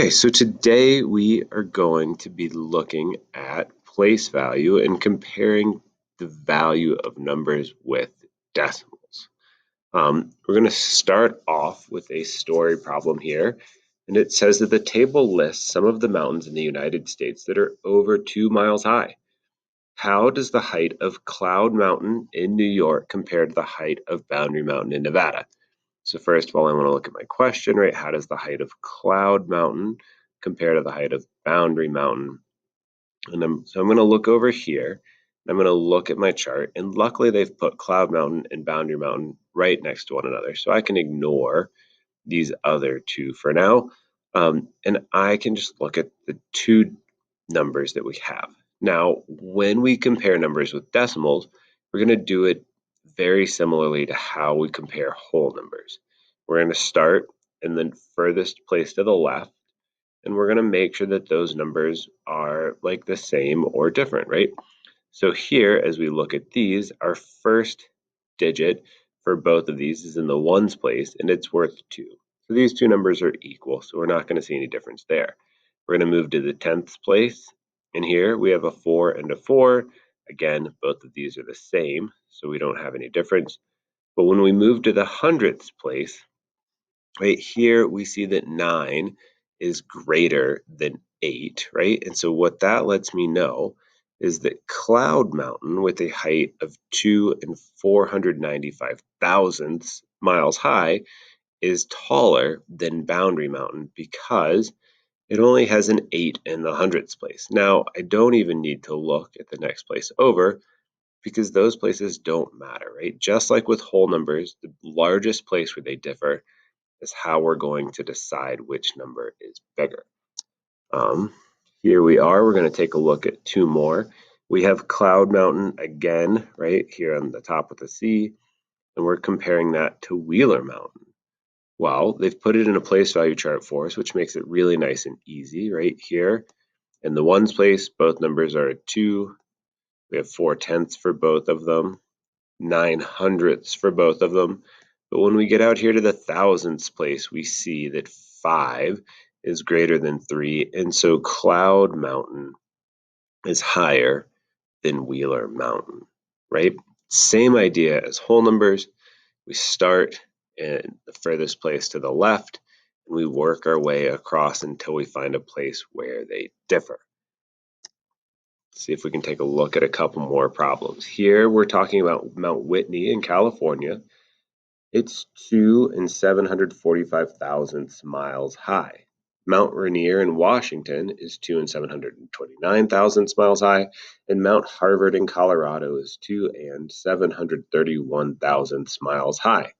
Okay, so today we are going to be looking at place value and comparing the value of numbers with decimals. We're going to start off with a story problem here, and it says that the table lists some of the mountains in the United States that are over 2 miles high. How does the height of Cloud Mountain in New York compare to the height of Boundary Mountain in Nevada? So first of all, I want to look at my question, right? How does the height of Cloud Mountain compare to the height of Boundary Mountain? And I'm going to look over here, and I'm going to look at my chart, and luckily they've put Cloud Mountain and Boundary Mountain right next to one another, so I can ignore these other two for now. And I can just look at the two numbers that we have. Now, when we compare numbers with decimals, we're going to do it very similarly to how we compare whole numbers. We're going to start in the furthest place to the left, and we're going to make sure that those numbers are like the same or different, right? So here, as we look at these, our first digit for both of these is in the ones place, and it's worth 2. So these two numbers are equal, so we're not going to see any difference there. We're going to move to the 10th place, and here we have a 4 and a 4. Again, both of these are the same, so we don't have any difference. But when we move to the 100th place, right here we see that 9 is greater than 8, right? And so what that lets me know is that Cloud Mountain, with a height of 2 and 495 thousandths miles high, is taller than Boundary Mountain because it only has an 8 in the hundredths place. Now, I don't even need to look at the next place over because those places don't matter, right? Just like with whole numbers, the largest place where they differ is how we're going to decide which number is bigger. Here we are. We're going to take a look at two more. We have Cloud Mountain again, right here on the top with a C, and we're comparing that to Wheeler Mountain. Well, they've put it in a place value chart for us, which makes it really nice and easy right here. In the ones place, both numbers are at 2. We have 4/10ths for both of them, 900ths for both of them. But when we get out here to the thousandths place, we see that 5 is greater than 3. And so Cloud Mountain is higher than Wheeler Mountain, right? Same idea as whole numbers. We start in the furthest place to the left, and we work our way across until we find a place where they differ. See if we can take a look at a couple more problems. Here we're talking about Mount Whitney in California. It's 2 and 745 thousandths miles high. Mount Rainier in Washington is 2 and 729 thousandths miles high, and Mount Harvard in Colorado is 2 and 731 thousandths miles high.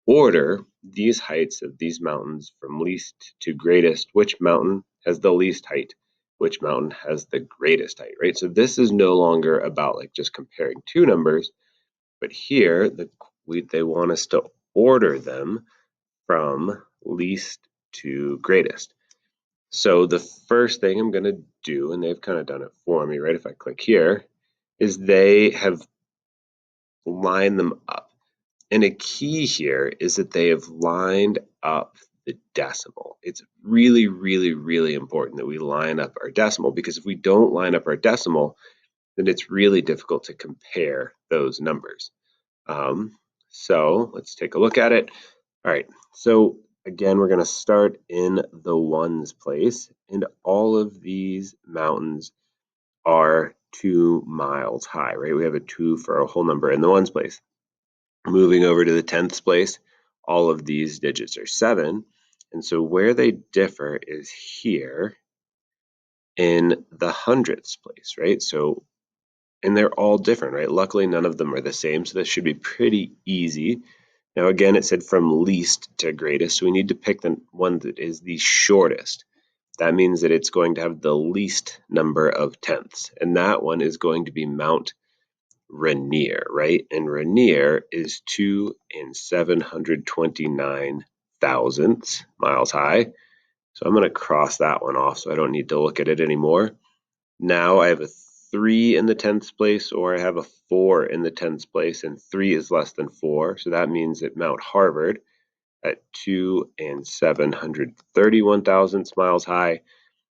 Order these heights of these mountains from least to greatest. Which mountain has the least height? Which mountain has the greatest height, right? So this is no longer about like just comparing two numbers, but here they want us to order them from least to greatest. So the first thing I'm going to do, and they've kind of done it for me, right? If I click here, is they have lined them up. And a key here is that they have lined up the decimal. It's really, really, really important that we line up our decimal, because if we don't line up our decimal, then it's really difficult to compare those numbers. So let's take a look at it. All right, so again, we're going to start in the ones place, and all of these mountains are 2 miles high, right? We have a 2 for a whole number in the ones place. Moving over to the 10th place, all of these digits are 7. And so where they differ is here in the hundredths place, right? So, and they're all different, right? Luckily, none of them are the same, so this should be pretty easy. Now, again, it said from least to greatest, so we need to pick the one that is the shortest. That means that it's going to have the least number of tenths, and that one is going to be Mount Rainier, right? And Rainier is 2 and 729 thousandths miles high. So I'm going to cross that one off so I don't need to look at it anymore. Now I have a 3 in the 10th place, or I have a 4 in the 10th place, and 3 is less than 4. So that means that Mount Harvard at 2 and 731 thousandths miles high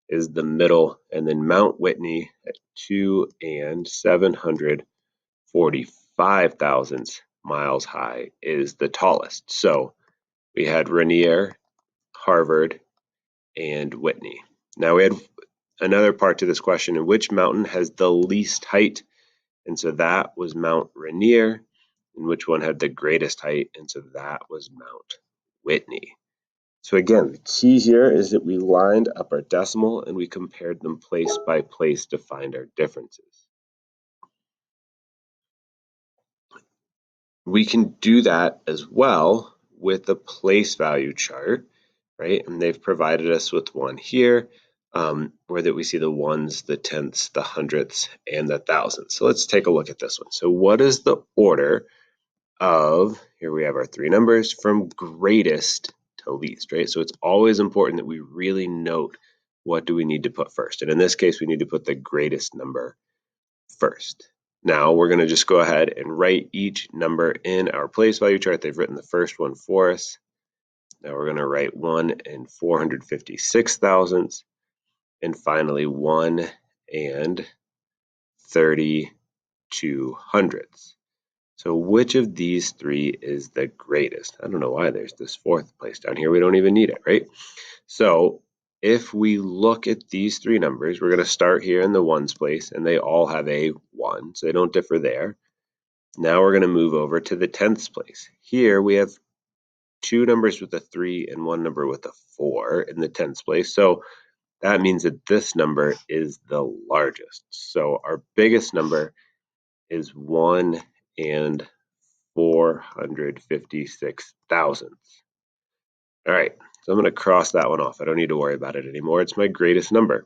is the middle, and then Mount Whitney at 2 and 745 thousandths miles high is the tallest. So we had Rainier, Harvard, and Whitney. Now we had another part to this question: in which mountain has the least height? And so that was Mount Rainier. And which one had the greatest height? And so that was Mount Whitney. So again, the key here is that we lined up our decimal and we compared them place by place to find our differences. We can do that as well with the place value chart, right? And they've provided us with one here where that we see the ones, the tenths, the hundredths, and the thousandths. So let's take a look at this one. So what is the order of, here we have our three numbers, from greatest to least, right? So it's always important that we really note what do we need to put first. And in this case, we need to put the greatest number first. Now we're going to just go ahead and write each number in our place value chart. They've written the first one for us. Now we're going to write 1 and 456 thousandths, and finally 1 and 32 hundredths. So which of these three is the greatest? I don't know why there's this fourth place down here. We don't even need it, right? So if we look at these three numbers, we're going to start here in the ones place, and they all have a 1, so they don't differ there. Now we're going to move over to the tenths place. Here we have two numbers with a 3 and one number with a 4 in the tenths place. So that means that this number is the largest. So our biggest number is 1 and 456 thousandths. All right, so I'm going to cross that one off. I don't need to worry about it anymore. It's my greatest number.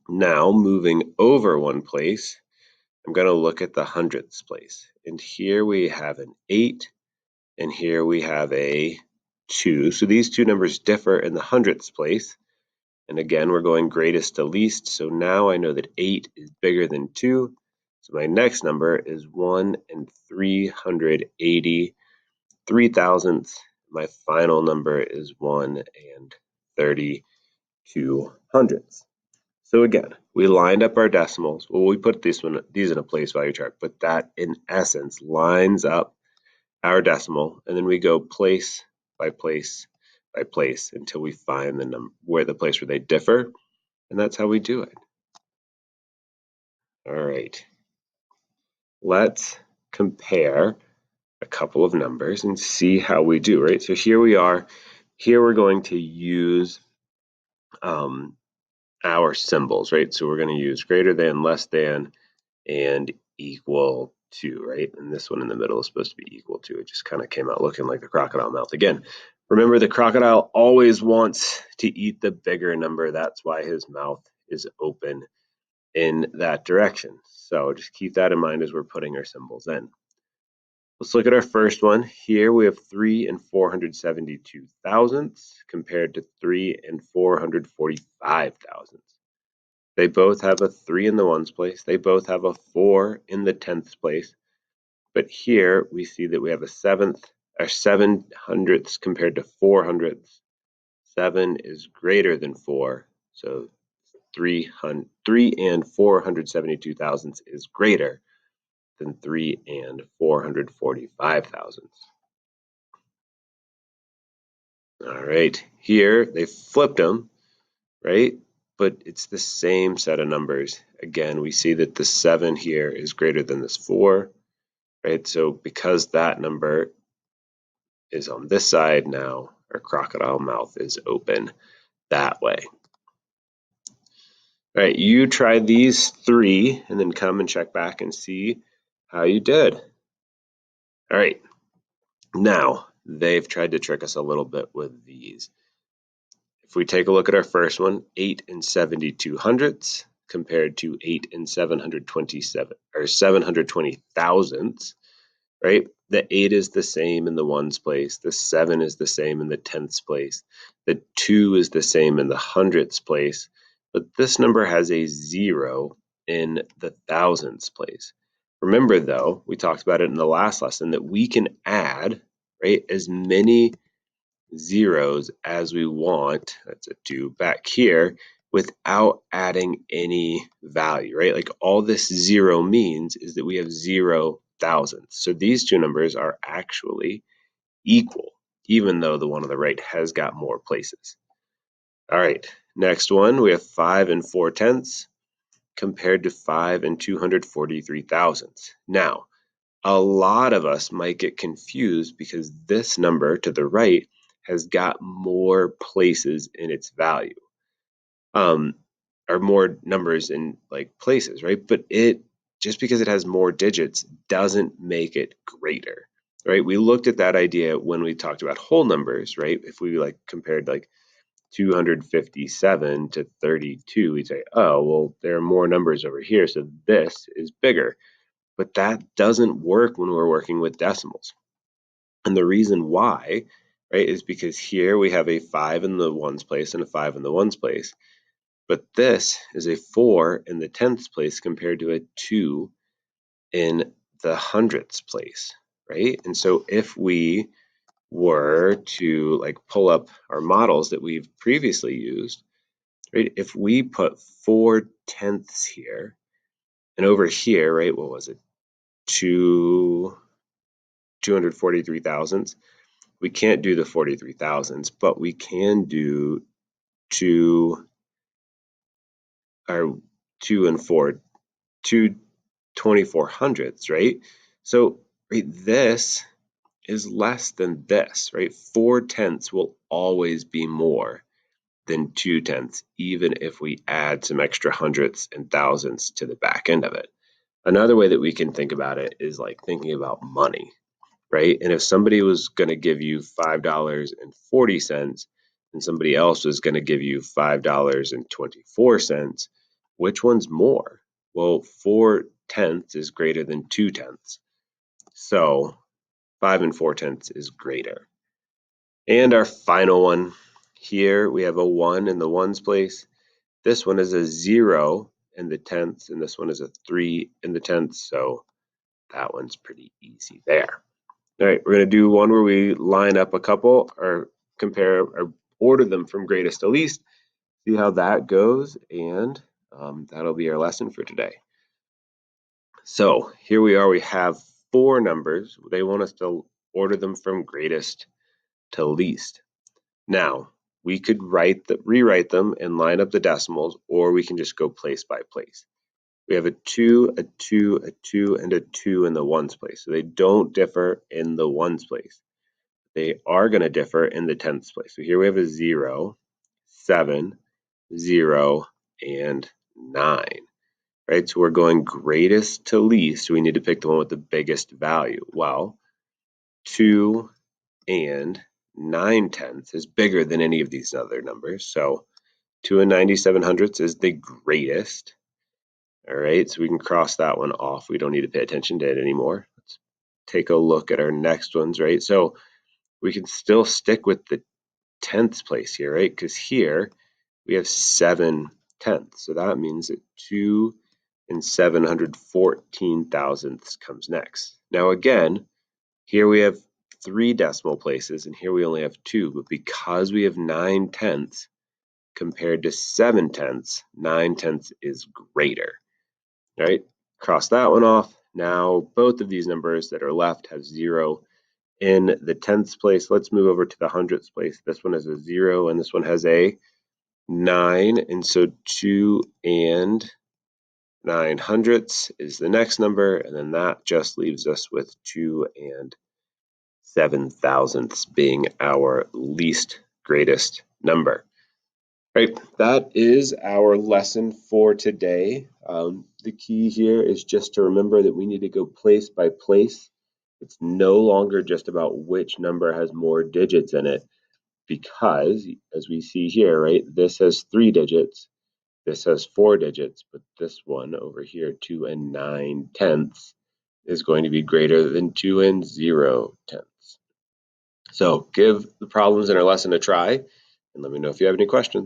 Now, moving over one place, I'm going to look at the hundredths place. And here we have an 8, and here we have a 2. So these two numbers differ in the hundredths place. And again, we're going greatest to least. So now I know that 8 is bigger than 2. So my next number is 1 and 383 thousandths. My final number is 1 and 32 hundredths. So again, we lined up our decimals. Well, we put these in a place value chart, but that in essence lines up our decimal, and then we go place by place by place until we find the place where they differ, and that's how we do it. All right, let's compare a couple of numbers and see how we do, right? So here we are. Here we're going to use our symbols, right? So we're going to use greater than, less than, and equal to, right? And this one in the middle is supposed to be equal to. It just kind of came out looking like the crocodile mouth. Again, remember the crocodile always wants to eat the bigger number. That's why his mouth is open in that direction. So just keep that in mind as we're putting our symbols in. Let's look at our first one. Here we have 3 and 472 thousandths compared to 3 and 445 thousandths. They both have a 3 in the ones place. They both have a 4 in the tenths place. But here we see that we have a 7 hundredths compared to 4 hundredths. 7 is greater than 4. So 3 and 472 thousandths is greater than 3 and 445 thousandths. All right, here they flipped them, right? But it's the same set of numbers. Again, we see that the 7 here is greater than this 4, right? So because that number is on this side now, our crocodile mouth is open that way. All right, you try these 3 and then come and check back and see how you did. All right, now they've tried to trick us a little bit with these. If we take a look at our first one, 8 and 72 hundredths compared to 8 and 727 or 720 thousandths, right? The 8 is the same in the ones place. The 7 is the same in the tenths place. The 2 is the same in the hundredths place. But this number has a 0 in the thousandths place. Remember, though, we talked about it in the last lesson that we can add, right, as many zeros as we want, that's a 2, back here without adding any value, right? Like all this 0 means is that we have 0 thousandths. So these two numbers are actually equal, even though the one on the right has got more places. All right, next one, we have 5 and 4 tenths compared to 5 and 243 thousandths. Now, a lot of us might get confused because this number to the right has got more places in its value, or more numbers in like places, right? But it, just because it has more digits doesn't make it greater, right? We looked at that idea when we talked about whole numbers, right? If we like compared like 257 to 32, we'd say, oh, well, there are more numbers over here, so this is bigger. But that doesn't work when we're working with decimals. And the reason why, right, is because here we have a 5 in the ones place and a 5 in the ones place. But this is a 4 in the tenths place compared to a 2 in the hundredths place, right? And so if we were to like pull up our models that we've previously used, right, if we put 4 tenths here and over here, right, what was it? 243 thousandths. We can't do the 43 thousandths, but we can do 2 or 2 and 4, 2 24 hundredths, right? So right, this is less than this, right? 4 tenths will always be more than 2 tenths, even if we add some extra hundredths and thousandths to the back end of it. Another way that we can think about it is like thinking about money, right? And if somebody was going to give you $5.40 and somebody else was going to give you $5.24, which one's more? Well, 4 tenths is greater than 2 tenths. So 5 and 4 tenths is greater. And our final one, here we have a 1 in the ones place. This one is a 0 in the tenths, and this one is a 3 in the tenths. So that one's pretty easy there. All right, we're going to do one where we line up a couple or compare or order them from greatest to least, see how that goes, and that'll be our lesson for today. So here we are, we have 4 numbers. They want us to order them from greatest to least. Now, we could rewrite them and line up the decimals, or we can just go place by place. We have a 2, a 2, a 2, and a 2 in the ones place. So they don't differ in the ones place. They are going to differ in the tenths place. So here we have a 0, 7, 0, and 9. Right? So we're going greatest to least. So we need to pick the one with the biggest value. Well, 2 and 9 tenths is bigger than any of these other numbers. So 2 and 97 hundredths is the greatest. All right, so we can cross that one off. We don't need to pay attention to it anymore. Let's take a look at our next ones, right? So we can still stick with the tenths place here, right? Because here we have 7 tenths. So that means that 2 and 714 thousandths comes next. Now again, here we have 3 decimal places and here we only have 2, but because we have 9 tenths compared to 7 tenths, 9 tenths is greater. All right, cross that one off. Now both of these numbers that are left have 0 in the tenths place. Let's move over to the hundredths place. This one has a 0 and this one has a 9, and so 2 and 9 hundredths is the next number, and then that just leaves us with 2 and 7 thousandths being our least greatest number. Right, that is our lesson for today. The key here is just to remember that we need to go place by place. It's no longer just about which number has more digits in it, because as we see here, right, this has 3 digits, this has 4 digits, but this one over here, 2 and 9 tenths, is going to be greater than 2 and 0 tenths. So give the problems in our lesson a try, and let me know if you have any questions.